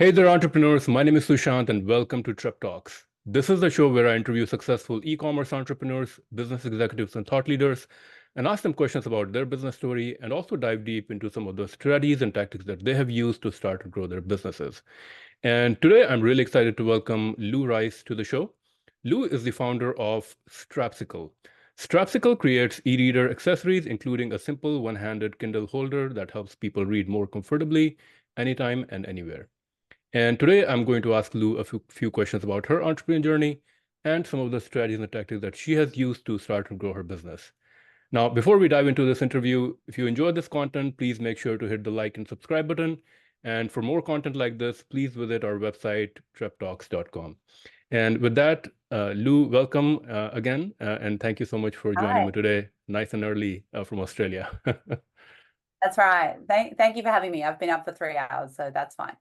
Hey there, entrepreneurs. My name is Sushant, and welcome to TrepTalks. This is the show where I interview successful e-commerce entrepreneurs, business executives, and thought leaders, and ask them questions about their business story, and also dive deep into some of the strategies and tactics that they have used to start and grow their businesses. And today, I'm really excited to welcome Lou Rice to the show. Lou is the founder of Strapsicle. Strapsicle creates e-reader accessories, including a simple one-handed Kindle holder that helps people read more comfortably, anytime and anywhere. And today I'm going to ask Lou a few questions about her entrepreneurial journey and some of the strategies and tactics that she has used to start and grow her business. Now, before we dive into this interview, if you enjoyed this content, please make sure to hit the like and subscribe button. And for more content like this, please visit our website, treptalks.com. And with that, Lou, welcome again. And thank you so much for joining Hi, me today, nice and early from Australia. that's right. Thank you for having me. I've been up for 3 hours, so that's fine.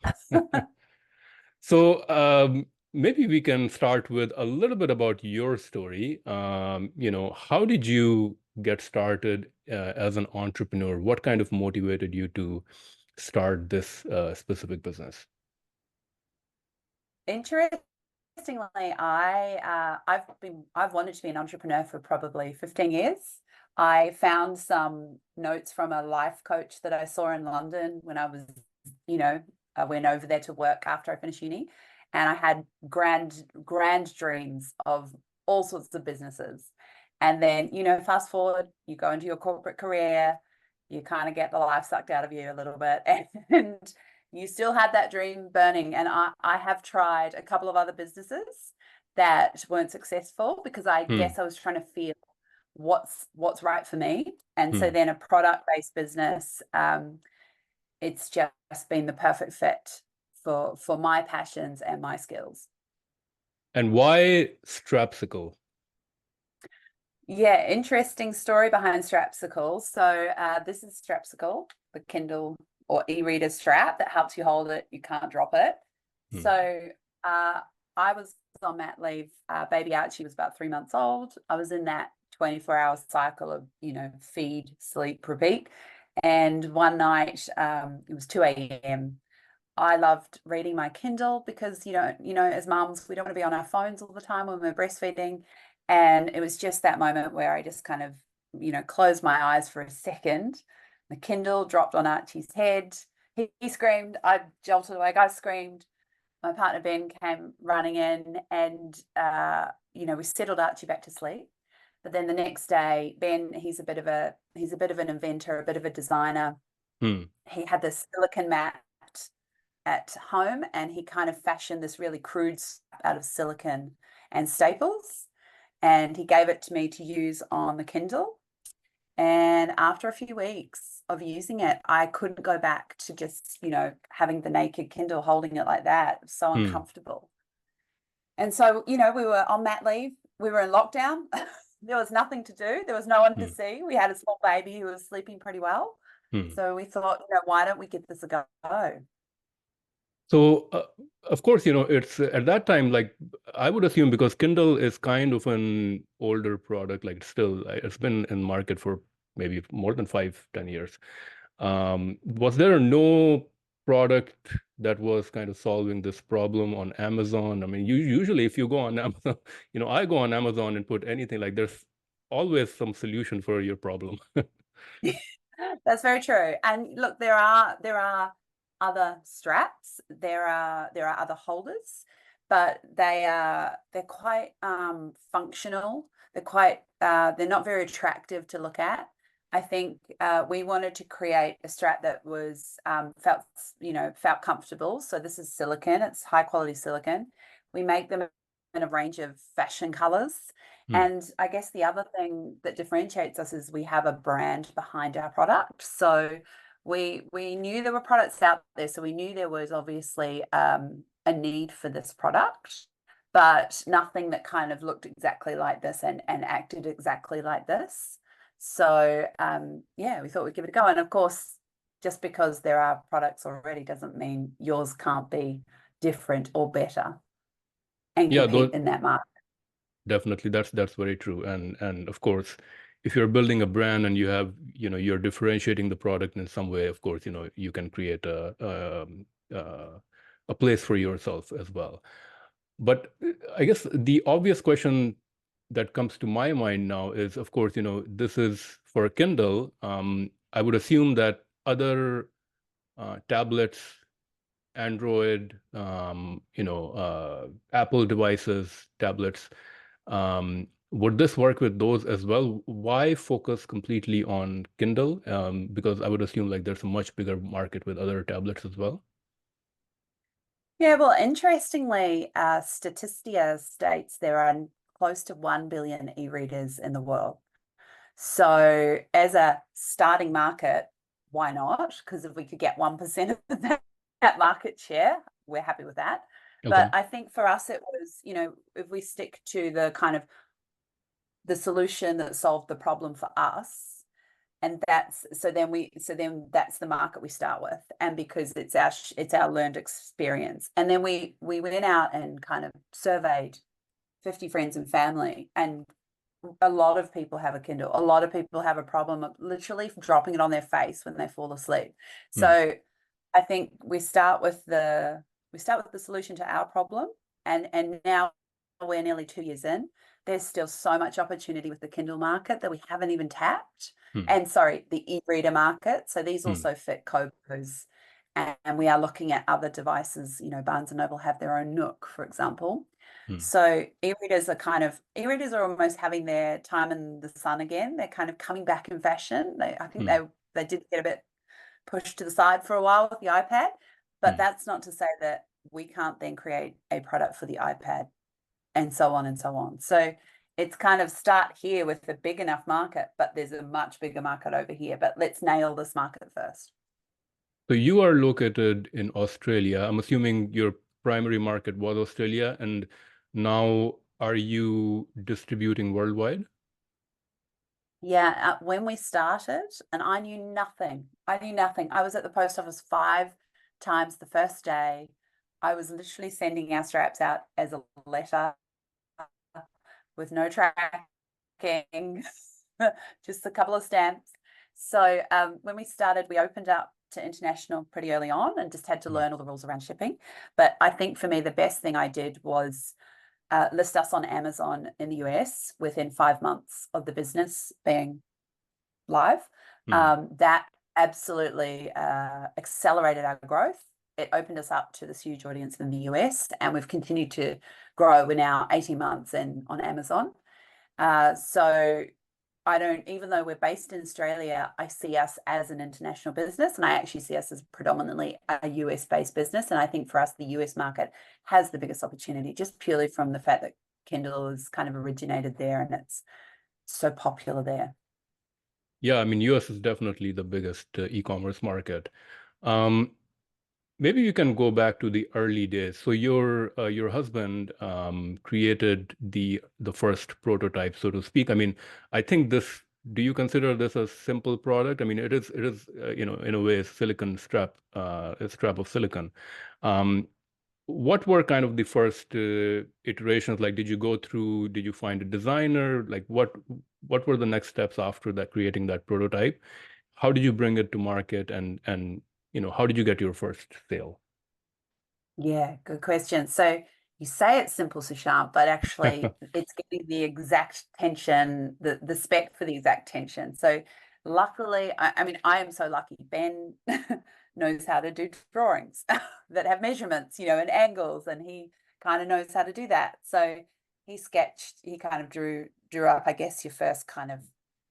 So maybe we can start with a little bit about your story. How did you get started as an entrepreneur? What kind of motivated you to start this specific business? Interestingly, I've wanted to be an entrepreneur for probably 15 years. I found some notes from a life coach that I saw in London when I went over there to work after I finished uni, and I had grand dreams of all sorts of businesses. And then, fast forward, you go into your corporate career, you kind of get the life sucked out of you a little bit, and you still had that dream burning. And I have tried a couple of other businesses that weren't successful because I guess I was trying to feel what's right for me. And so then a product-based business, it's just been the perfect fit for my passions and my skills. And why Strapsicle? Yeah, interesting story behind Strapsicle. So this is Strapsicle, the Kindle or e-reader strap that helps you hold it. You can't drop it. So I was on mat leave. Baby Archie was about 3 months old. I was in that 24-hour cycle of, feed, sleep, repeat. And one night, it was 2 a.m. I loved reading my Kindle because, as mums, we don't want to be on our phones all the time when we're breastfeeding. And it was just that moment where I just kind of, closed my eyes for a second. The Kindle dropped on Archie's head. He screamed. I jolted awake. I screamed. My partner Ben came running in, and we settled Archie back to sleep. But then the next day, Ben, he's a bit of an inventor, a bit of a designer. He had this silicon mat at home, and he kind of fashioned this really crude strap out of silicon and staples, and he gave it to me to use on the Kindle. And after a few weeks of using it, I couldn't go back to just, having the naked Kindle, holding it like that. It was so uncomfortable. And so, we were on mat leave. We were in lockdown. There was nothing to do. There was no one to see. We had a small baby who was sleeping pretty well. So we thought, why don't we give this a go? So, of course, it's at that time, like I would assume because Kindle is kind of an older product, like it's been in market for maybe more than 5-10 years. Was there no product that was kind of solving this problem on Amazon? I mean, usually if you go on Amazon, I go on Amazon and put anything, like there's always some solution for your problem. That's very true. And look, there are other straps, there are other holders, but they're quite functional. They're not very attractive to look at. I think we wanted to create a strap that was felt comfortable. So this is silicone. It's high quality silicone. We make them in a range of fashion colors. And I guess the other thing that differentiates us is we have a brand behind our product. So we knew there were products out there. So we knew there was obviously a need for this product, but nothing that kind of looked exactly like this and acted exactly like this. So we thought we'd give it a go. And of course, just because there are products already doesn't mean yours can't be different or better and compete in that market. Definitely, that's very true. And of course, if you're building a brand and you have, you're differentiating the product in some way, of course, you can create a a place for yourself as well. But I guess the obvious question that comes to my mind now is, of course, this is for Kindle. I would assume that other tablets, Android, Apple devices, tablets, would this work with those as well? Why focus completely on Kindle? Because I would assume like there's a much bigger market with other tablets as well. Yeah, well, interestingly, Statistia states there are close to 1 billion e-readers in the world. So as a starting market, why not? Because if we could get 1% of that market share, we're happy with that. Okay. But I think for us, it was, if we stick to the kind of the solution that solved the problem for us, and that's then that's the market we start with, and because it's our learned experience. And then we went out and kind of surveyed 50 friends and family, and a lot of people have a Kindle. A lot of people have a problem of literally dropping it on their face when they fall asleep. So I think we start with the solution to our problem, and now we're nearly 2 years in. There's still so much opportunity with the Kindle market that we haven't even tapped. And sorry, the e-reader market. So these also fit Kobo's, and we are looking at other devices. Barnes and Noble have their own Nook, for example. So e-readers are almost having their time in the sun again. They're kind of coming back in fashion. I think they did get a bit pushed to the side for a while with the iPad, but that's not to say that we can't then create a product for the iPad, and so on and so on. So it's kind of start here with a big enough market, but there's a much bigger market over here. But let's nail this market first. So you are located in Australia. I'm assuming your primary market was Australia, and now are you distributing worldwide? Yeah, when we started, and I knew nothing. I was at the post office 5 times the first day. I was literally sending our straps out as a letter with no tracking, just a couple of stamps. So when we started, we opened up to international pretty early on and just had to learn all the rules around shipping. But I think for me, the best thing I did was list us on Amazon in the US within 5 months of the business being live. That absolutely accelerated our growth. It opened us up to this huge audience in the US, and we've continued to grow. We're now 18 months in on Amazon. So even though we're based in Australia, I see us as an international business, and I actually see us as predominantly a US-based business. And I think for us, the US market has the biggest opportunity, just purely from the fact that Kindle is kind of originated there and it's so popular there. Yeah, I mean, US is definitely the biggest e-commerce market. Maybe you can go back to the early days. So your husband created the first prototype, so to speak. I mean, I think do you consider this a simple product? I mean, it is in a way a silicon strap, a strap of silicon. What were kind of the first iterations? Like, did you find a designer? Like, what were the next steps after that, creating that prototype? How did you bring it to market, and how did you get your first sale? Yeah, good question. So you say it's simple, Sushant, but actually it's getting the exact tension, the spec for the exact tension. So luckily, I mean, I am so lucky. Ben knows how to do drawings that have measurements, and angles, and he kind of knows how to do that. So he kind of drew up, I guess, your first kind of,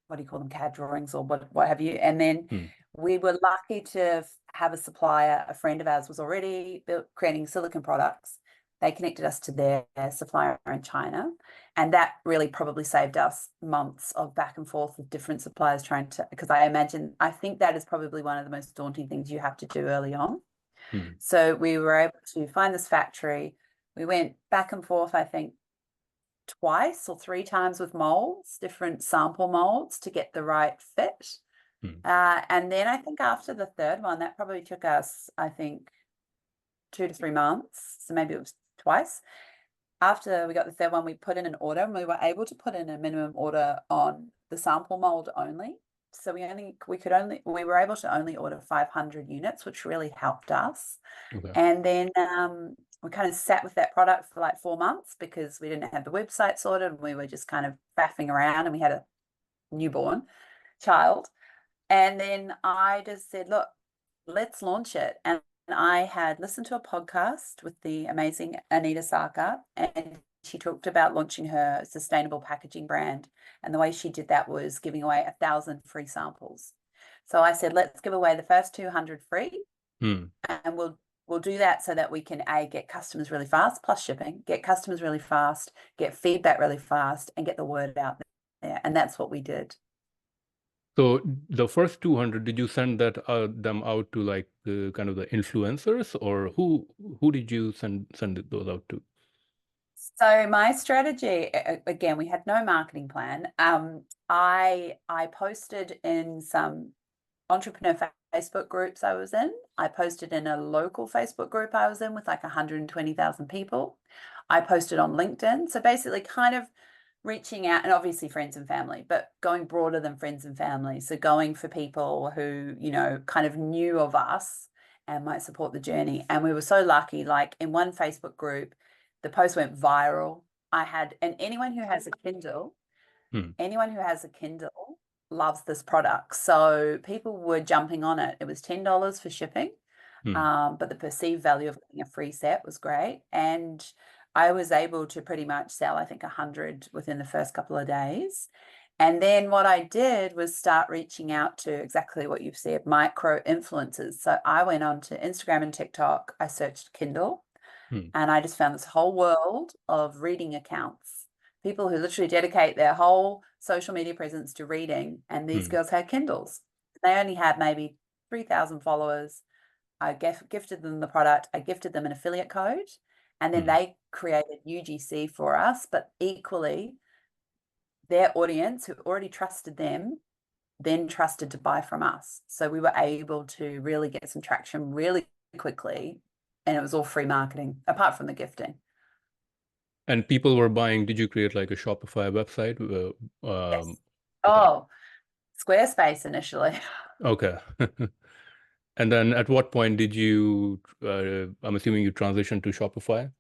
what do you call them, CAD drawings or what have you. And then we were lucky to have a supplier. A friend of ours was already creating silicon products. They connected us to their supplier in China, and that really probably saved us months of back and forth with different suppliers because I think that is probably one of the most daunting things you have to do early on. So we were able to find this factory. We went back and forth, I think, twice or 3 times with molds, different sample molds, to get the right fit. And then I think after the third one, that probably took us, I think, 2 to 3 months. So maybe it was twice. After we got the third one, we put in an order, and we were able to put in a minimum order on the sample mold only. So we were able to only order 500 units, which really helped us. Okay. And then we kind of sat with that product for like 4 months because we didn't have the website sorted, and we were just kind of faffing around, and we had a newborn child. And then I just said, look, let's launch it. And I had listened to a podcast with the amazing Anita Sarkar, and she talked about launching her sustainable packaging brand. And the way she did that was giving away 1,000 free samples. So I said, let's give away the first 200 free, and we'll do that so that we can get customers really fast, plus shipping, get customers really fast, get feedback really fast, and get the word out there. And that's what we did. So the first 200, did you send them out to like kind of the influencers, or who did you send those out to? So my strategy, again, we had no marketing plan. I posted in some entrepreneur Facebook groups I was in. I posted in a local Facebook group I was in with like 120,000 people. I posted on LinkedIn. So basically kind of reaching out, and obviously friends and family, but going broader than friends and family. So going for people who, kind of knew of us and might support the journey. And we were so lucky, like in one Facebook group, the post went viral. And anyone who has a Kindle, loves this product. So people were jumping on it. It was $10 for shipping, but the perceived value of getting a free set was great. And I was able to pretty much sell, I think, 100 within the first couple of days. And then what I did was start reaching out to exactly what you've said, micro influencers. So I went on to Instagram and TikTok. I searched Kindle, and I just found this whole world of reading accounts, people who literally dedicate their whole social media presence to reading. And these girls had Kindles. They only had maybe 3,000 followers. I gifted them the product. I gifted them an affiliate code. And then they created UGC for us, but equally their audience who already trusted them then trusted to buy from us. So we were able to really get some traction really quickly, and it was all free marketing apart from the gifting. And people were buying. Did you create like a Shopify website? Yes. Oh, Squarespace initially. Okay. And then at what point did you, I'm assuming you transitioned to Shopify?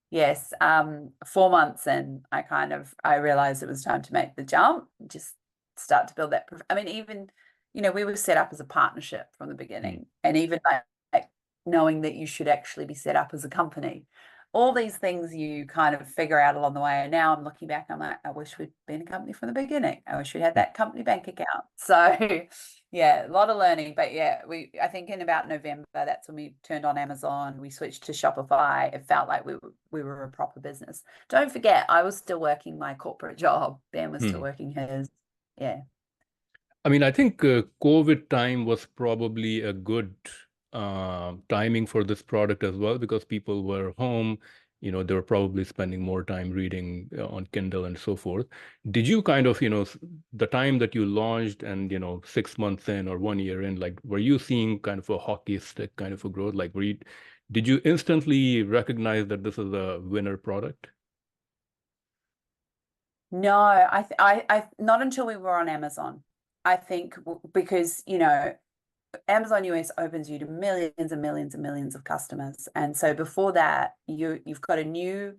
Yes, 4 months in, I realized it was time to make the jump, just start to build that. I mean, even, we were set up as a partnership from the beginning, and even like knowing that you should actually be set up as a company. All these things you kind of figure out along the way. And now I'm looking back, I'm like, I wish we'd been a company from the beginning. I wish we had that company bank account. So yeah, a lot of learning. But yeah, I think in about November, that's when we turned on Amazon. We switched to Shopify. It felt like we were a proper business. Don't forget, I was still working my corporate job. Ben was still working his. Yeah. I mean, I think COVID time was probably a good timing for this product as well, because people were home. They were probably spending more time reading on Kindle and so forth. Did you kind of, the time that you launched and, 6 months in or 1 year in, like, were you seeing kind of a hockey stick kind of a growth? Like, did you instantly recognize that this is a winner product? No, I not until we were on Amazon. I think because, Amazon US opens you to millions and millions and millions of customers. And so before that, you've got a new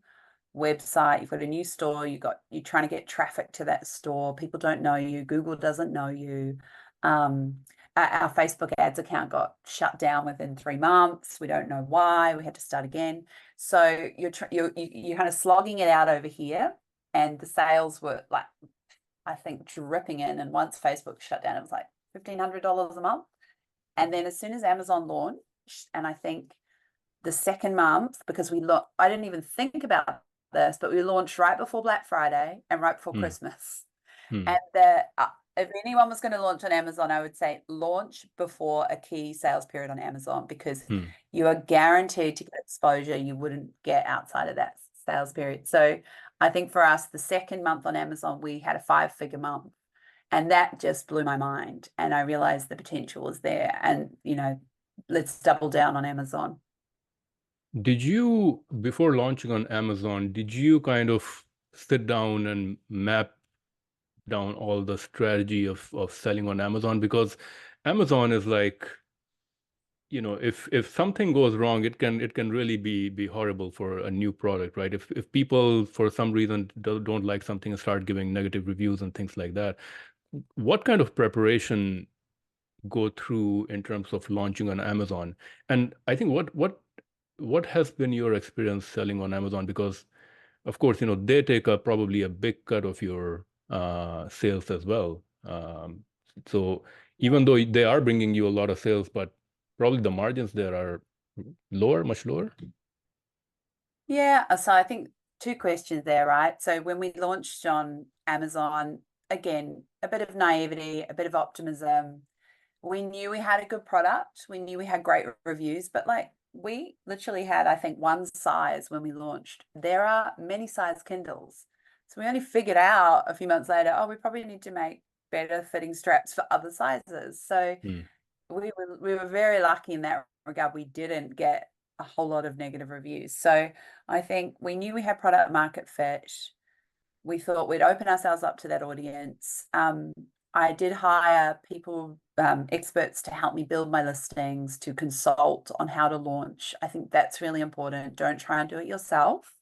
website, you've got a new store, you're trying to get traffic to that store. People don't know you. Google doesn't know you. Our Facebook ads account got shut down within 3 months. We don't know why. We had to start again. So you're kind of slogging it out over here, and the sales were like, I think, dripping in. And once Facebook shut down, it was like $1,500 a month. And then as soon as Amazon launched, and I think the second month, because I didn't even think about this, but we launched right before Black Friday and right before Christmas. And if anyone was going to launch on Amazon, I would say launch before a key sales period on Amazon, because you are guaranteed to get exposure you wouldn't get outside of that sales period. So I think for us, the second month on Amazon, we had a 5-figure month. And that just blew my mind. And I realized the potential was there. And, let's double down on Amazon. Did you, before launching on Amazon, did you kind of sit down and map down all the strategy of selling on Amazon? Because Amazon is like, if something goes wrong, it can really be horrible for a new product, right? If people for some reason don't like something and start giving negative reviews and things like that, what kind of preparation go through in terms of launching on Amazon? And I think what has been your experience selling on Amazon? Because of course, they take probably a big cut of your sales as well. So even though they are bringing you a lot of sales, but probably the margins there are lower, much lower. Yeah, so I think two questions there, right? So when we launched on Amazon, again, a bit of naivety, a bit of optimism. We knew we had a good product. We knew we had great reviews, but like we literally had, I think, one size when we launched. There are many size Kindles. So we only figured out a few months later, oh, we probably need to make better fitting straps for other sizes. So we were very lucky in that regard. We didn't get a whole lot of negative reviews. So I think we knew we had product market fit. We thought we'd open ourselves up to that audience. I did hire people, experts to help me build my listings, to consult on how to launch. I think that's really important. Don't try and do it yourself.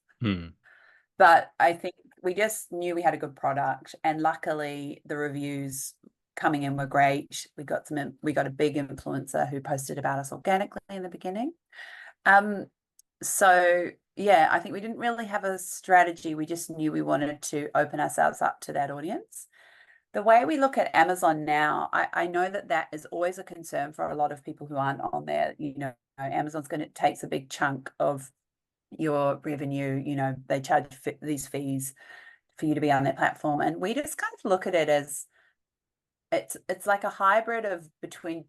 But I think we just knew we had a good product, and luckily the reviews coming in were great. We got a big influencer who posted about us organically in the beginning. So yeah, I think we didn't really have a strategy. We just knew we wanted to open ourselves up to that audience. The way we look at Amazon now, I know that is always a concern for a lot of people who aren't on there. Amazon's takes a big chunk of your revenue. They charge these fees for you to be on their platform, and we just kind of look at it as it's like a hybrid of between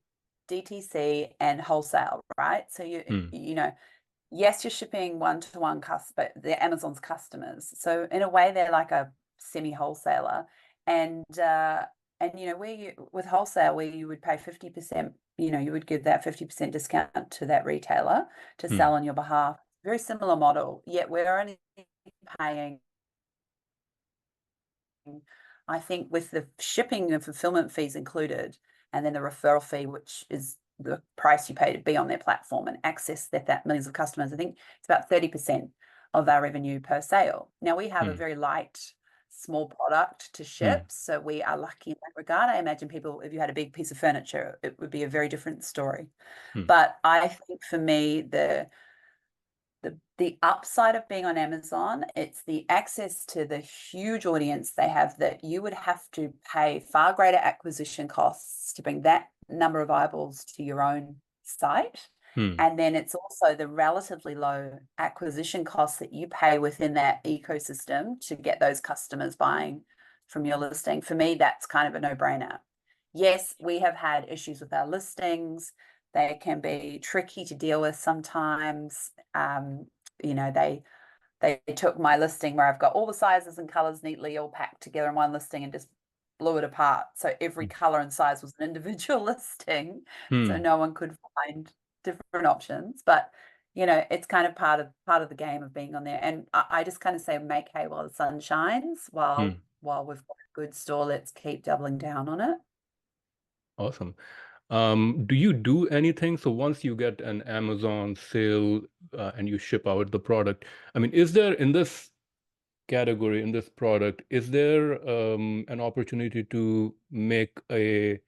DTC and wholesale, right? So yes, you're shipping one-to-one but they're Amazon's customers. So in a way, they're like a semi-wholesaler. And with wholesale, where you would pay 50%, you would give that 50% discount to that retailer to sell on your behalf. Very similar model, yet we're only paying, I think, with the shipping and fulfillment fees included, and then the referral fee, which is the price you pay to be on their platform and access that millions of customers. I think it's about 30% of our revenue per sale. Now we have a very light, small product to ship, so we are lucky in that regard. I imagine people, if you had a big piece of furniture, it would be a very different story. But I think for me, the upside of being on Amazon, it's the access to the huge audience they have, that you would have to pay far greater acquisition costs to bring that number of eyeballs to your own site. And then it's also the relatively low acquisition costs that you pay within that ecosystem to get those customers buying from your listing. For me, that's kind of a no-brainer. Yes, we have had issues with our listings. They can be tricky to deal with sometimes. They took my listing where I've got all the sizes and colors neatly all packed together in one listing and just blew it apart. So every color and size was an individual listing. So no one could find different options. But it's kind of part of the game of being on there. And I just kind of say, make hay while the sun shines. While we've got a good store, let's keep doubling down on it. Awesome. Do you do anything? So once you get an Amazon sale and you ship out the product, I mean, is there in this category, in this product, is there an opportunity to make a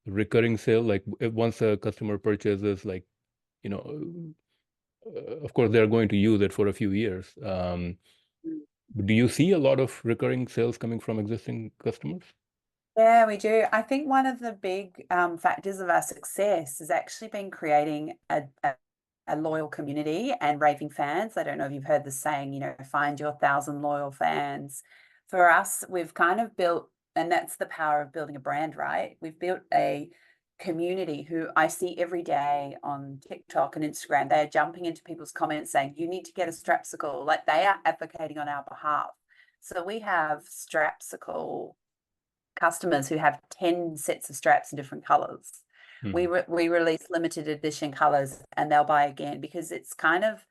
recurring sale? Like if once a customer purchases, like, of course, they're going to use it for a few years. Do you see a lot of recurring sales coming from existing customers? Yeah, we do. I think one of the big factors of our success has actually been creating a loyal community and raving fans. I don't know if you've heard the saying, find your 1,000 loyal fans. For us, we've kind of built, and that's the power of building a brand, right? We've built a community who I see every day on TikTok and Instagram. They are jumping into people's comments saying, you need to get a Strapsicle. Like, they are advocating on our behalf. So we have Strapsicle customers who have 10 sets of straps in different colors. We release limited edition colors, and they'll buy again, because it's kind of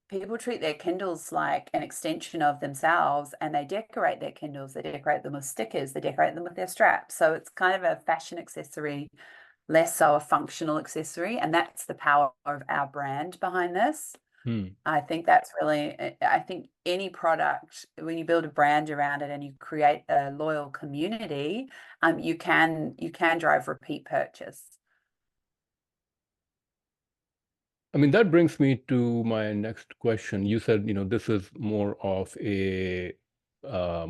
people treat their Kindles like an extension of themselves, and they decorate their Kindles. They decorate them with stickers. They decorate them with their straps. So it's kind of a fashion accessory, less so a functional accessory. And that's the power of our brand behind this. I think that's really, I think any product, when you build a brand around it and you create a loyal community, you can drive repeat purchase. I mean, that brings me to my next question. You said, this is more of a, I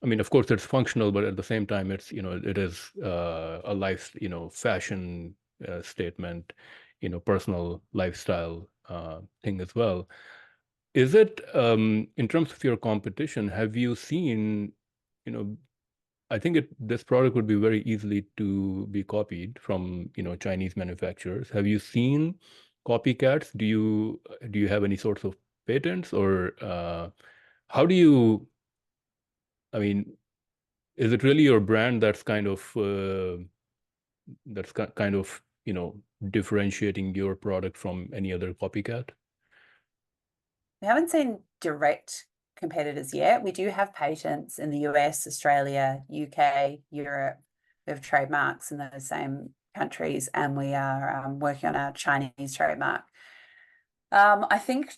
mean, of course, it's functional, but at the same time, it's, it is a life, fashion statement, personal lifestyle thing as well. Is it, in terms of your competition, have you seen, I think this product would be very easily to be copied from, Chinese manufacturers. Have you seen copycats? Do you have any sorts of patents, or how do you, I mean, is it really your brand that's kind of differentiating your product from any other copycat? We haven't seen direct competitors yet. We do have patents in the US, Australia, UK, Europe. We have trademarks in those same countries, and we are working on our Chinese trademark. I think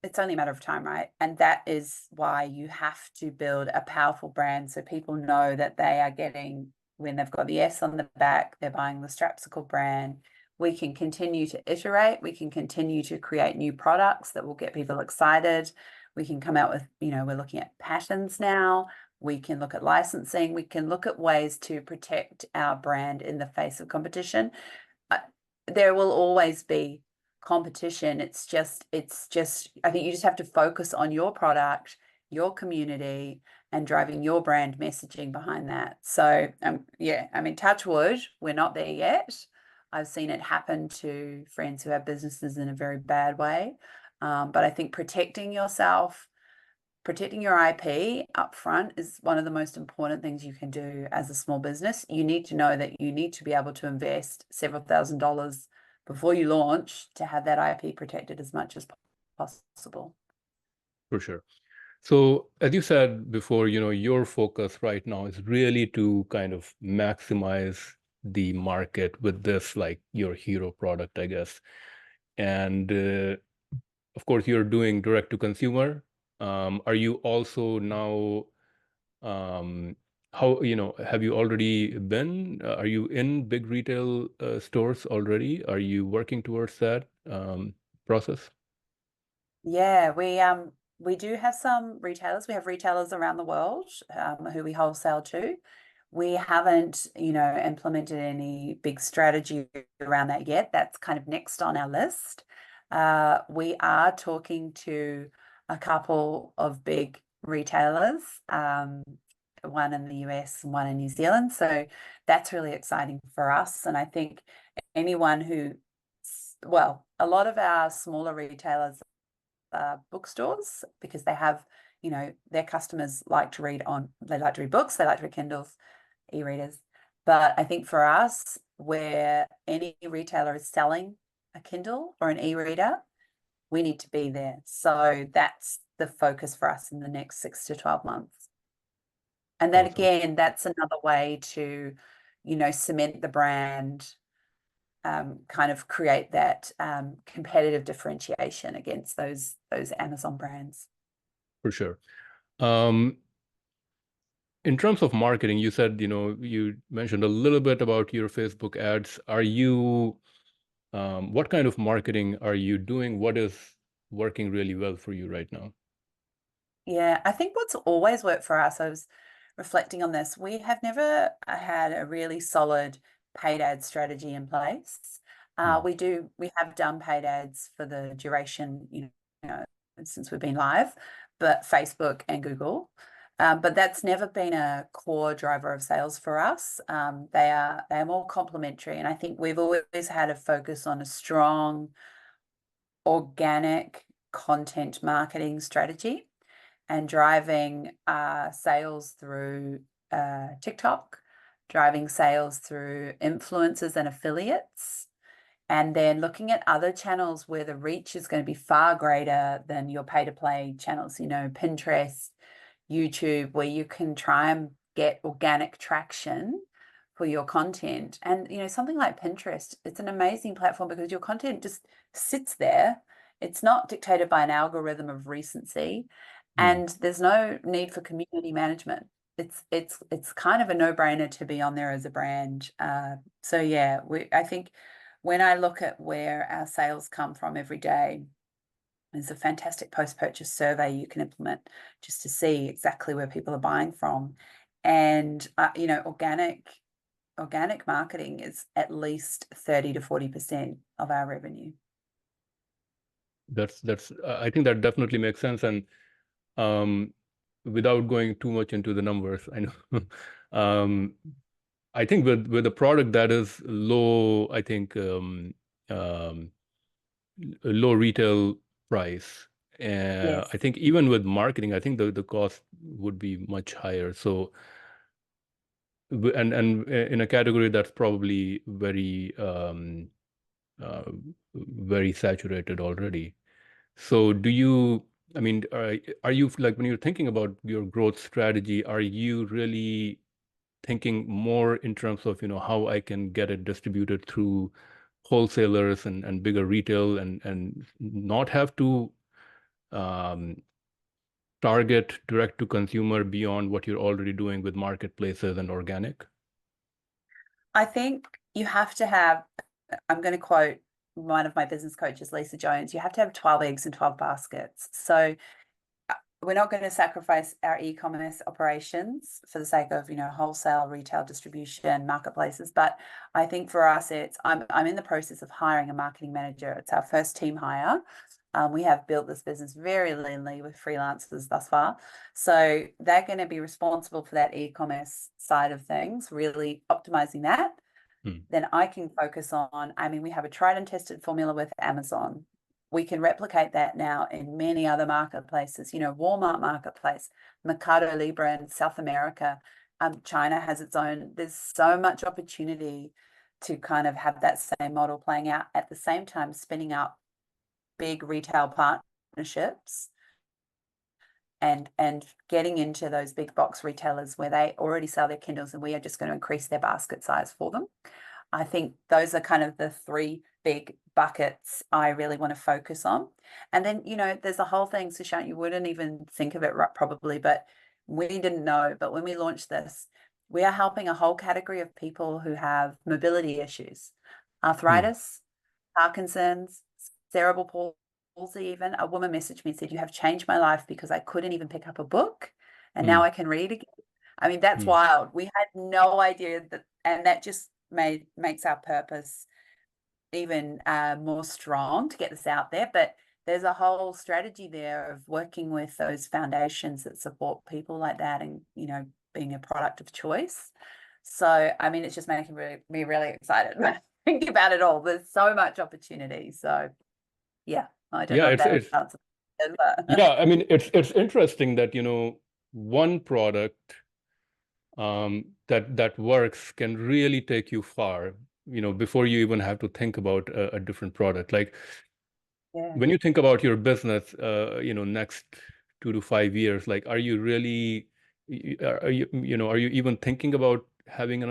it's only a matter of time, right? And that is why you have to build a powerful brand so people know that they are getting, when they've got the S on the back, they're buying the Strapsicle brand. We can continue to iterate. We can continue to create new products that will get people excited. We can come out with, we're looking at patents now. We can look at licensing. We can look at ways to protect our brand in the face of competition. There will always be competition. It's just, I think you just have to focus on your product, your community, and driving your brand messaging behind that. So, yeah, I mean, touch wood, we're not there yet. I've seen it happen to friends who have businesses in a very bad way. But I think protecting yourself, protecting your IP up front is one of the most important things you can do as a small business. You need to know that you need to be able to invest several $1,000s before you launch to have that IP protected as much as possible. For sure. So as you said before, your focus right now is really to kind of maximize the market with this, like your hero product, I guess. And of course, you're doing direct to consumer. Are you also now, have you already been, are you in big retail stores already? Are you working towards that process? Yeah, we do have some retailers. We have retailers around the world who we wholesale to. We haven't, implemented any big strategy around that yet. That's kind of next on our list. We are talking to a couple of big retailers, one in the US and one in New Zealand. So that's really exciting for us. And I think anyone a lot of our smaller retailers are bookstores, because they have, their customers like to read books, they like to read Kindles, e-readers. But I think for us, where any retailer is selling a Kindle or an e-reader, we need to be there. So that's the focus for us in the next 6 to 12 months. And then again, that's another way to, cement the brand, kind of create that competitive differentiation against those Amazon brands. For sure. In terms of marketing, you said, you mentioned a little bit about your Facebook ads. What kind of marketing are you doing? What is working really well for you right now? Yeah, I think what's always worked for us, I was reflecting on this, we have never had a really solid paid ad strategy in place. We have done paid ads for the duration, since we've been live, but Facebook and Google. But that's never been a core driver of sales for us. They are more complementary, and I think we've always had a focus on a strong organic content marketing strategy and driving sales through TikTok, driving sales through influencers and affiliates, And then looking at other channels where the reach is going to be far greater than your pay-to-play channels, you know, Pinterest, YouTube, where you can try and get organic traction for your content. And, you know, something like Pinterest, it's an amazing platform because your content just sits there. It's not dictated by an algorithm of recency, and there's no need for community management. It's kind of a no-brainer to be on there as a brand. So yeah, I think when I look at where our sales come from every day, there's a fantastic post-purchase survey you can implement just to see exactly where people are buying from. And you know, organic marketing is at least 30 to 40% of our revenue. That's I think that definitely makes sense. And without going too much into the numbers, I know I think with a product that is low, I think a low retail price, Yes. I think even with marketing, I think the cost would be much higher. So and in a category that's probably uh, very saturated already. So do you, I mean, are you like when you're thinking about your growth strategy, are you really thinking more in terms of, you know, how I can get it distributed through wholesalers and bigger retail and not have to um, target direct to consumer beyond what you're already doing with marketplaces and organic? I think you have to have, I'm going to quote one of my business coaches, Lisa Jones, you have to have 12 eggs in 12 baskets. So we're not going to sacrifice our e-commerce operations for the sake of, you know, wholesale, retail distribution, marketplaces. But I think for us, I'm in the process of hiring a marketing manager. It's our first team hire. We have built this business very leanly with freelancers thus far. So they're going to be responsible for that e-commerce side of things, really optimizing that. Then I can focus on, I mean, we have a tried and tested formula with Amazon. We can replicate that now in many other marketplaces, you know, Walmart marketplace, Mercado Libre in South America. China has its own, there's so much opportunity to kind of have that same model playing out at the same time, spinning up big retail partnerships and getting into those big box retailers where they already sell their Kindles and we are just going to increase their basket size for them. I think those are kind of the three big buckets I really want to focus on. And then, you know, there's a whole thing, Sushant, you wouldn't even think of it probably, but we didn't know. But when we launched this, we are helping a whole category of people who have mobility issues, arthritis, Parkinson's, cerebral palsy even. A woman messaged me and said, you have changed my life because I couldn't even pick up a book and now I can read again. I mean, that's wild. We had no idea that, and that just makes our purpose even more strong to get this out there. But there's a whole strategy there of working with those foundations that support people like that and, you know, being a product of choice. So, I mean, it's just making me really excited. Think about it all. There's so much opportunity. So, yeah, I don't know if that answers it. Yeah, I mean, it's interesting that, you know, one product that works can really take you far, you know, before you even have to think about a different product. Like when you think about your business, you know, next 2 to 5 years, like, are you really, are you even thinking about having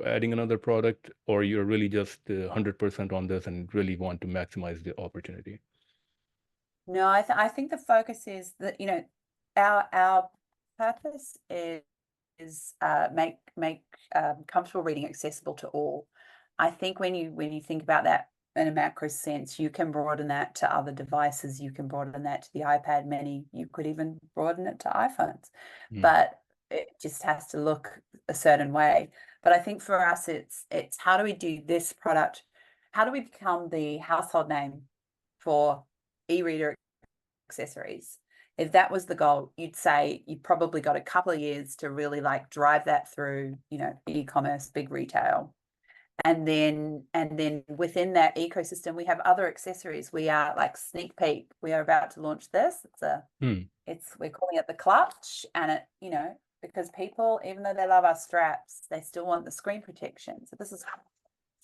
adding another product, or you're really just 100% on this and really want to maximize the opportunity? No, I think the focus is that, you know, our purpose is make comfortable reading accessible to all. I think when you think about that in a macro sense, you can broaden that to other devices. You can broaden that to the iPad Mini. You could even broaden it to iPhones, but it just has to look a certain way. But I think for us, it's how do we do this product? How do we become the household name for e-reader accessories? If that was the goal, you'd say you probably got a couple of years to really like drive that through, you know, e-commerce, big retail. And then within that ecosystem, we have other accessories. We are like sneak peek. We are about to launch this. We're calling it the clutch, and it, you know, because people, even though they love our straps, they still want the screen protection. So this is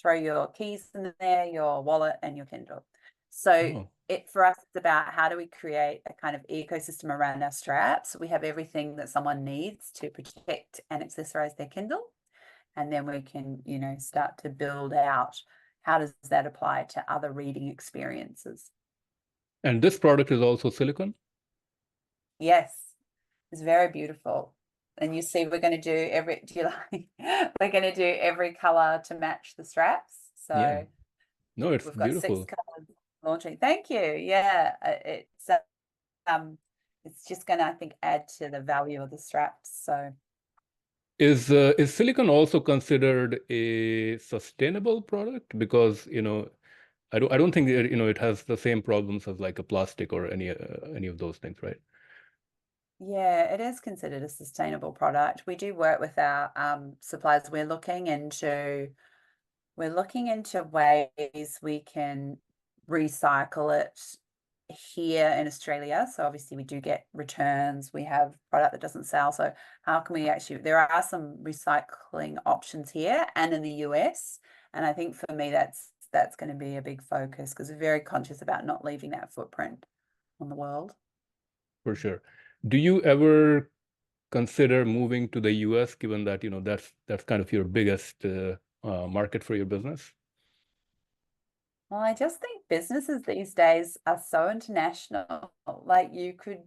throw your keys in there, your wallet, and your Kindle. So Oh, for us, it's about how do we create a kind of ecosystem around our straps. We have everything that someone needs to protect and accessorize their Kindle. And then we can, start to build out how does that apply to other reading experiences. and this product is also silicone? Yes, it's very beautiful. And you see, we're going to do we're going to do every color to match the straps. Yeah. So No, it's we've got 6 beautiful. colors launching. Thank you. Yeah, it's just going to, I think, add to the value of the straps. So Is silicon also considered a sustainable product? Because, I don't think that, it has the same problems as like a plastic or any of those things, right? yeah, it is considered a sustainable product. We do work with our suppliers. We're looking into ways we can recycle it here in Australia. So obviously we do get returns. We have product that doesn't sell. So how can we actually, there are some recycling options here and in the US. And I think for me, that's going to be a big focus because we're very conscious about not leaving that footprint on the world. For sure. Do you ever consider moving to the US, given that, that's kind of your biggest market for your business? Well, I just think businesses these days are so international. Like you could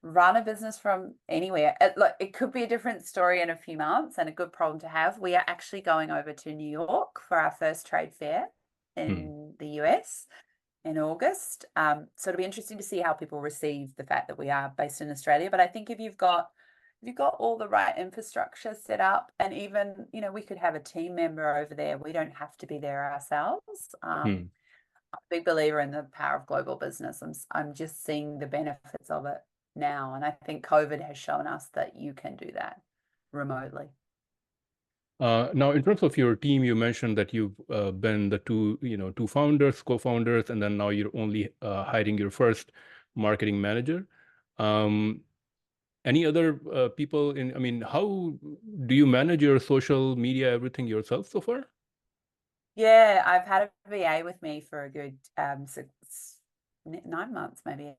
run a business from anywhere. It could be a different story in a few months and a good problem to have. We are actually going over to New York for our first trade fair Hmm. in the US in August. So it'll be interesting to see how people receive the fact that we are based in Australia. But I think if you've got all the right infrastructure set up, and even, we could have a team member over there. We don't have to be there ourselves. Hmm. I'm a big believer in the power of global business. I'm just seeing the benefits of it now. And I think COVID has shown us that you can do that remotely. Now, in terms of your team, you mentioned that you've been the two founders, co-founders, and then now you're only hiring your first marketing manager. Um, any other people I mean, how do you manage your social media, everything yourself so far? Yeah, I've had a VA with me for a good 9 months, maybe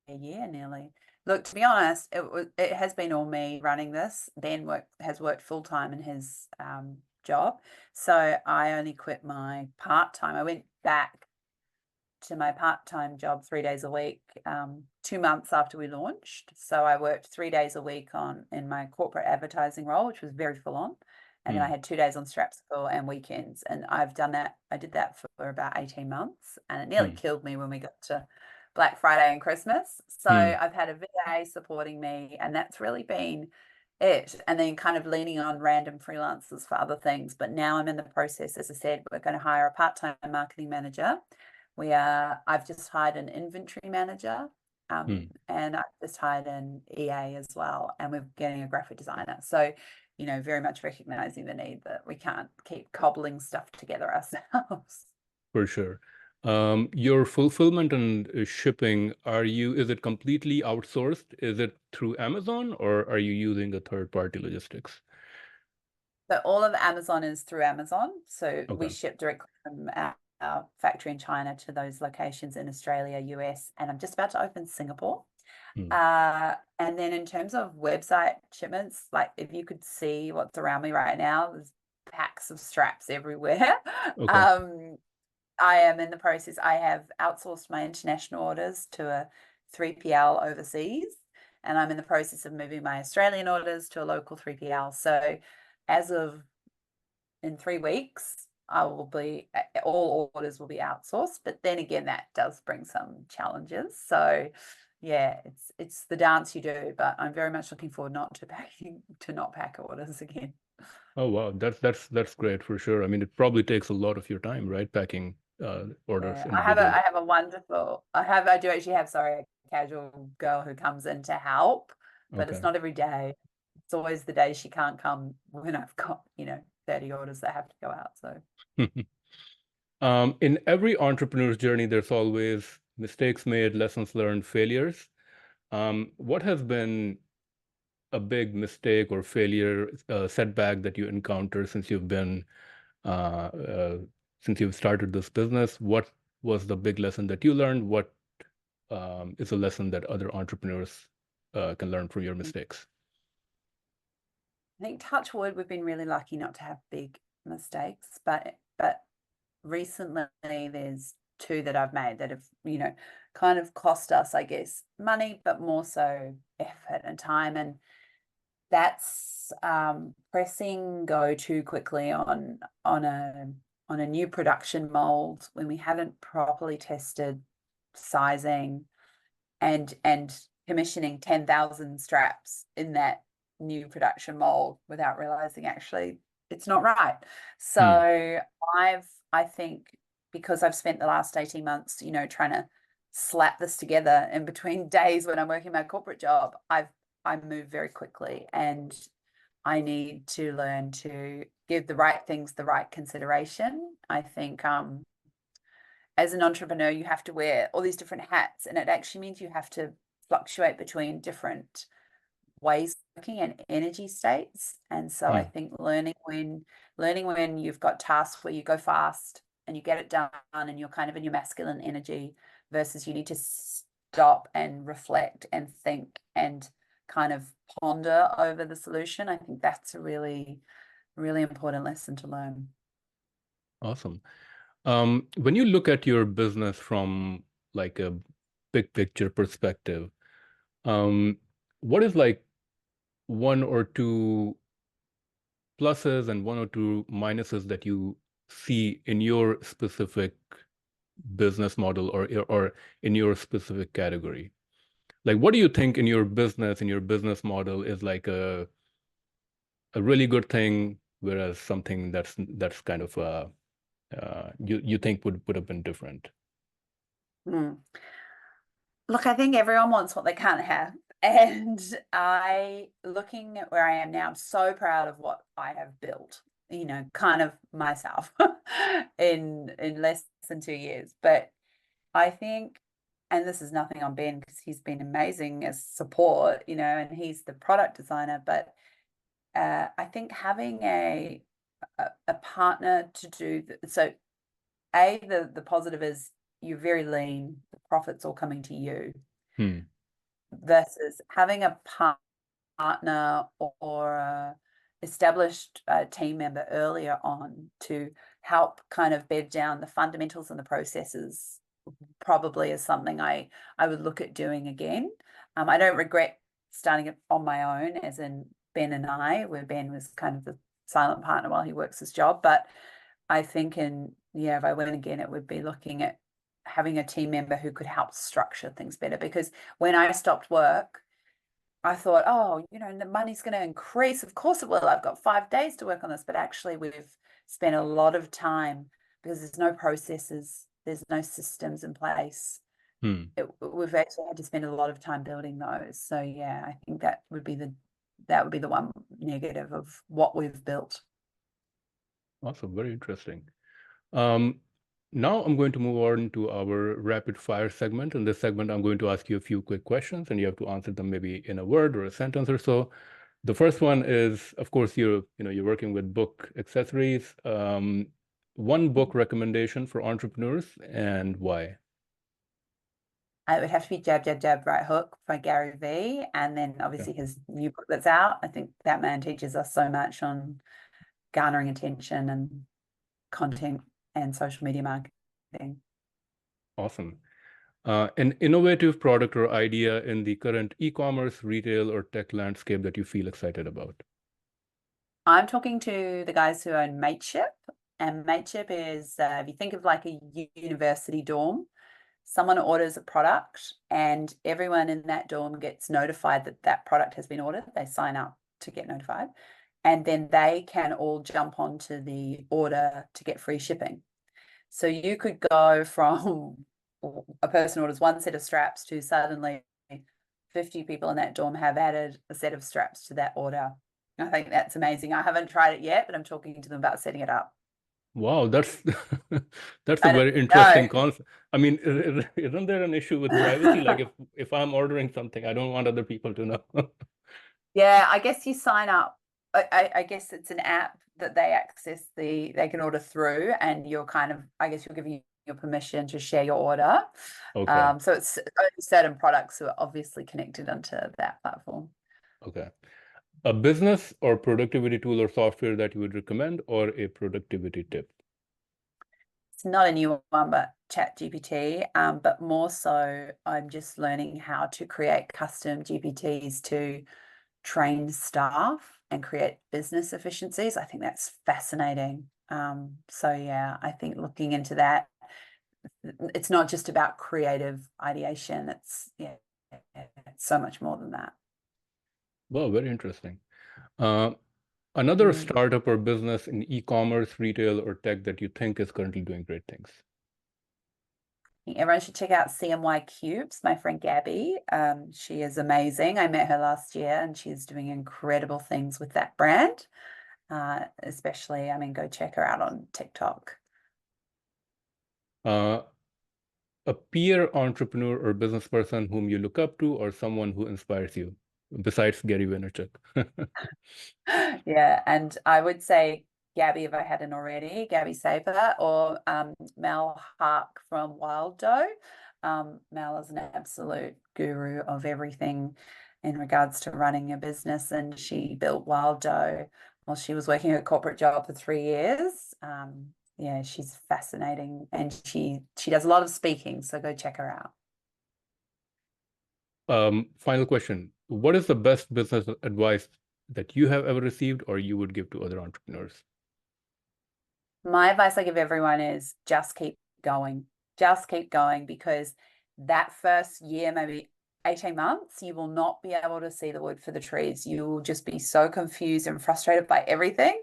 a year nearly. Look, to be honest, it has been all me running this. Ben has worked full time in his job, so I only quit my part time. I went back to my part-time job 3 days a week 2 months after we launched. So I worked 3 days a week in my corporate advertising role, which was very full on. And then I had 2 days on Strapsicle and weekends. And I've done that. I did that for about 18 months and it nearly Hmm. killed me when we got to Black Friday and Christmas. So Hmm. I've had a VA supporting me and that's really been it. And then kind of leaning on random freelancers for other things. But now I'm in the process, as I said, we're going to hire a part-time marketing manager. I've just hired an inventory manager, Hmm. and I've just hired an EA as well, and we're getting a graphic designer. So, very much recognizing the need that we can't keep cobbling stuff together ourselves. For sure. Your fulfillment and shipping, is it completely outsourced? Is it through Amazon or are you using a third-party logistics? So all of Amazon is through Amazon. So we Okay. ship directly from our factory in China to those locations in Australia, US, and I'm just about to open Singapore. Hmm. And then in terms of website shipments, like if you could see what's around me right now, there's packs of straps everywhere. Okay. I am in the process. I have outsourced my international orders to a 3PL overseas, and I'm in the process of moving my Australian orders to a local 3PL. So as of in 3 weeks, all orders will be outsourced, but then again, that does bring some challenges. So yeah, it's the dance you do, but I'm very much looking forward to not pack orders again. Oh, wow. That's great for sure. I mean, it probably takes a lot of your time, right? Packing orders Yeah, individually. I do actually have, sorry, a casual girl who comes in to help, but it's Okay. not every day. It's always the day she can't come when I've got, 30 orders that have to go out. So In every entrepreneur's journey, there's always mistakes made, lessons learned, failures. What has been a big mistake or failure, setback that you encounter since you've been since you've started this business, what was the big lesson that you learned? What is a lesson that other entrepreneurs can learn from your mistakes? I think touch wood, we've been really lucky not to have big mistakes, but recently there's two that I've made that have, kind of cost us, I guess, money, but more so effort and time. And that's pressing go too quickly on a new production mold when we haven't properly tested sizing and commissioning 10,000 straps in that new production mold without realizing actually it's not right. So I think because I've spent the last 18 months, trying to slap this together in between days when I'm working my corporate job, I move very quickly, and I need to learn to give the right things the right consideration. I think as an entrepreneur, you have to wear all these different hats, and it actually means you have to fluctuate between different ways of working and energy states. And so I think learning when you've got tasks where you go fast and you get it done and you're kind of in your masculine energy versus you need to stop and reflect and think and kind of ponder over the solution. I think that's a really, really important lesson to learn. Awesome. When you look at your business from like a big picture perspective, what is like one or two pluses and one or two minuses that you see in your specific business model or in your specific category? Like, what do you think in your business model is like a really good thing, whereas something that's kind of you think would have been different? Look, I think everyone wants what they can't have. And looking at where I am now, I'm so proud of what I have built, kind of myself in less than 2 years. But I think, and this is nothing on Ben because he's been amazing as support, and he's the product designer. But I think having a partner to do so. The positive is you're very lean, the profits all coming to you, versus having a partner or a established team member earlier on to help kind of bed down the fundamentals and the processes probably is something I would look at doing again. I don't regret starting it on my own, as in Ben and I, where Ben was kind of the silent partner while he works his job. But I think if I went again, it would be looking at having a team member who could help structure things better. Because when I stopped work, I thought, the money's going to increase. Of course it will. I've got 5 days to work on this. But actually, we've spent a lot of time because there's no processes, there's no systems in place. We've actually had to spend a lot of time building those. So yeah, I think that would be the one negative of what we've built. Awesome. Very interesting. Now I'm going to move on to our rapid fire segment. In this segment, I'm going to ask you a few quick questions, and you have to answer them maybe in a word or a sentence or so. The first one is, of course, you're working with book accessories. One book recommendation for entrepreneurs, and why? It would have to be Jab, Jab, Jab, Right Hook by Gary Vee. And then obviously his new book that's out. I think that man teaches us so much on garnering attention and content and social media marketing. Awesome. An innovative product or idea in the current e-commerce, retail, or tech landscape that you feel excited about? I'm talking to the guys who own Mateship. And Mateship is, if you think of like a university dorm, someone orders a product and everyone in that dorm gets notified that that product has been ordered. They sign up to get notified. And then they can all jump onto the order to get free shipping. So you could go from a person orders one set of straps to suddenly 50 people in that dorm have added a set of straps to that order. I think that's amazing. I haven't tried it yet, but I'm talking to them about setting it up. Wow, that's that's a very interesting concept. I mean, isn't there an issue with privacy? Like if I'm ordering something, I don't want other people to know. Yeah, I guess you sign up I guess it's an app that they can order through, and you're kind of, I guess you're giving your permission to share your order. Okay. So it's only certain products who are obviously connected onto that platform. Okay. A business or productivity tool or software that you would recommend, or a productivity tip? It's not a new one, but ChatGPT. But more so, I'm just learning how to create custom GPTs to train staff and create business efficiencies. I think that's fascinating. So yeah, I think looking into that, it's not just about creative ideation. It's so much more than that. Well, very interesting. Another Mm. startup or business in e-commerce, retail, or tech that you think is currently doing great things? Everyone should check out CMY Cubes, my friend Gabby. She is amazing. I met her last year and she's doing incredible things with that brand. Especially, I mean, go check her out on TikTok. A peer entrepreneur or business person whom you look up to, or someone who inspires you, besides Gary Vaynerchuk? Yeah, and I would say Gabby, if I hadn't already, Gabby Saber, or Mel Hark from Wild Dough. Mel is an absolute guru of everything in regards to running a business, and she built Wild Dough while she was working a corporate job for 3 years. Yeah, she's fascinating, and she does a lot of speaking, so go check her out. Final question. What is the best business advice that you have ever received or you would give to other entrepreneurs? My advice I give everyone is just keep going. Just keep going, because that first year, maybe 18 months, you will not be able to see the wood for the trees. You will just be so confused and frustrated by everything.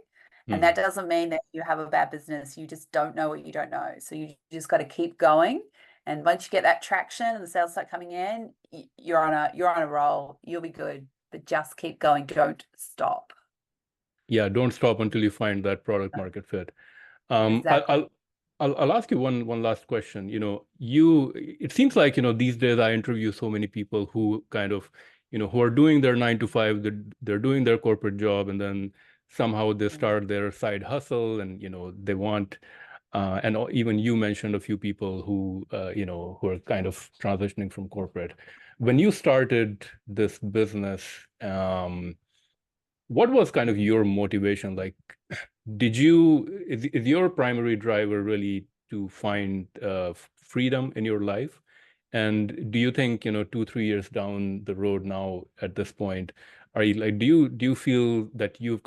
And that doesn't mean that you have a bad business. You just don't know what you don't know. So you just got to keep going. And once you get that traction and the sales start coming in, you're on a roll. You'll be good. But just keep going. Don't stop. Yeah, don't stop until you find that product market fit. Exactly. I'll ask you one last question. It seems like, these days I interview so many people who kind of, who are doing their 9 to 5, they're doing their corporate job, and then somehow they start their side hustle, and, they want, and even you mentioned a few people who, who are kind of transitioning from corporate. When you started this business, what was kind of your motivation? Like, is your primary driver really to find freedom in your life? And do you think, 2, 3 years down the road now at this point, are you like, do you feel that you're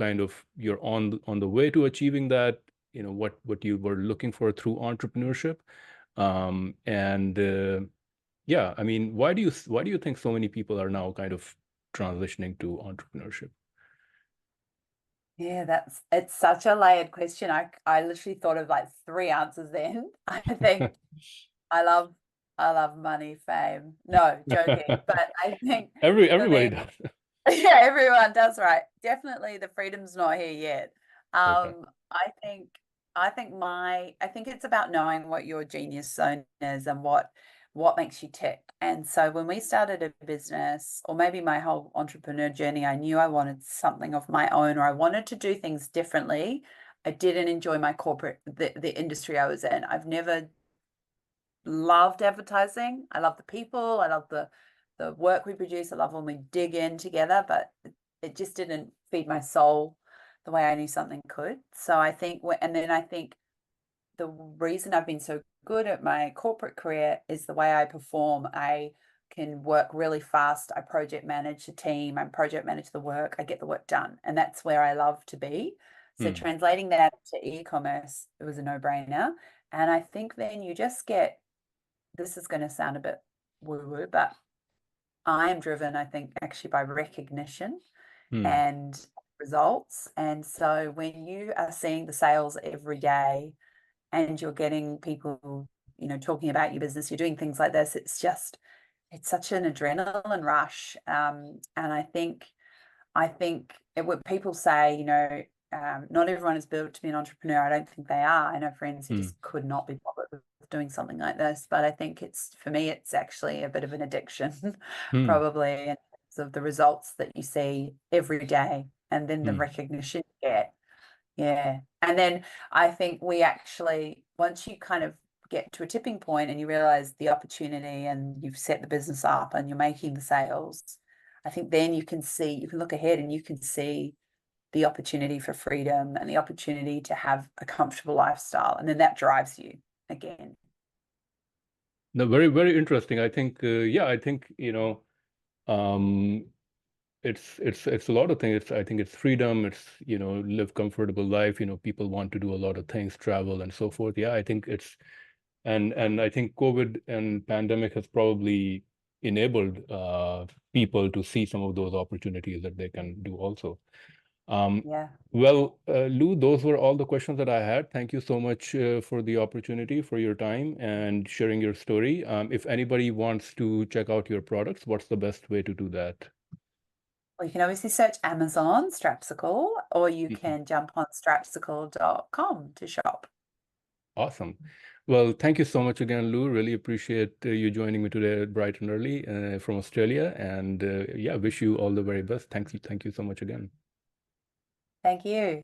on the way to achieving that, what you were looking for through entrepreneurship? And yeah, I mean, why do you think so many people are now kind of transitioning to entrepreneurship? Yeah, it's such a layered question. I literally thought of like 3 answers then. I think I love money, fame. No, joking. But I think for Everybody me, does. yeah, everyone does, right. Definitely the freedom's not here yet. Okay. I think I think it's about knowing what your genius zone is and what makes you tick. And so when we started a business, or maybe my whole entrepreneur journey, I knew I wanted something of my own, or I wanted to do things differently. I didn't enjoy my the industry I was in. I've never loved advertising. I love the people. I love the work we produce. I love when we dig in together, but it just didn't feed my soul the way I knew something could. So I think, and then I think the reason I've been so good at my corporate career is the way I perform. I can work really fast. I project manage a team. I project manage the work. I get the work done. And that's where I love to be. So translating that to e-commerce, it was a no-brainer. And I think then you just get, this is going to sound a bit woo-woo, but I am driven, I think, actually by recognition and results. And so when you are seeing the sales every day and you're getting people, talking about your business, you're doing things like this, it's such an adrenaline rush. And I think what people say, not everyone is built to be an entrepreneur. I don't think they are. I know friends who just could not be bothered with doing something like this. But I think for me, it's actually a bit of an addiction, probably, in terms of the results that you see every day. and then the recognition you get. Yeah. And then I think we actually, once you kind of get to a tipping point and you realize the opportunity and you've set the business up and you're making the sales, I think then you can look ahead and you can see the opportunity for freedom and the opportunity to have a comfortable lifestyle. And then that drives you again. No, very, very interesting. I think, I think, it's a lot of things. I think it's freedom. It's, live comfortable life. People want to do a lot of things, travel and so forth. Yeah, I think and I think COVID and pandemic has probably enabled people to see some of those opportunities that they can do also. Well, Lou, those were all the questions that I had. Thank you so much for the opportunity, for your time and sharing your story. If anybody wants to check out your products, what's the best way to do that? Well, you can obviously search Amazon Strapsicle, or you can jump on strapsicle.com to shop. Awesome. Well, thank you so much again, Lou. Really appreciate you joining me today bright and early from Australia. And wish you all the very best. Thank you so much again. Thank you.